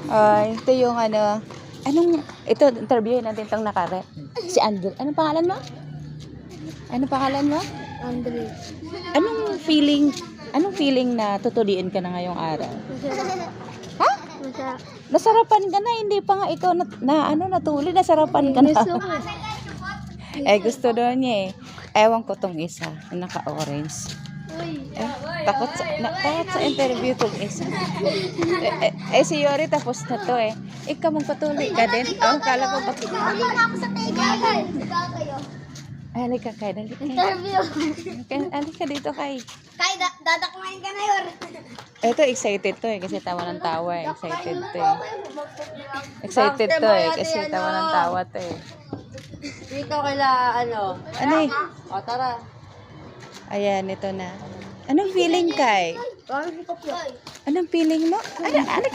Ito yung ano, ito, interviewin natin itong nakare. Si Andrew. Anong pangalan mo? Anong pangalan mo? Andre. Anong feeling na tutuliin ka na ngayong araw? Masarap. Ha? Masarap. Nasarapan ka na, hindi pa nga ikaw natuli, nasarapan ka na. Gusto ko. Gusto daw niya eh. Ewan ko tong isa, yung naka-orange. Takot sa interview tong isa. Si Yori tapos na to eh. Ikaw magpatuloy ka din. Kala ko bakit. Hindi na ako sa tegal. Ikaw kayo. Halika kay, dali kay. Interview. Halika dito kay. Kay, dadakmain ka na yun. Ito, excited to eh, kasi tawa ng tawa eh. Excited to eh. Excited to eh, kasi tawa ng tawa to eh. Dito kaila, ano? Ano eh? O, tara. Ayan, ito na. Anong feeling kay? Parang hipap yun. Anong feeling mo? Ano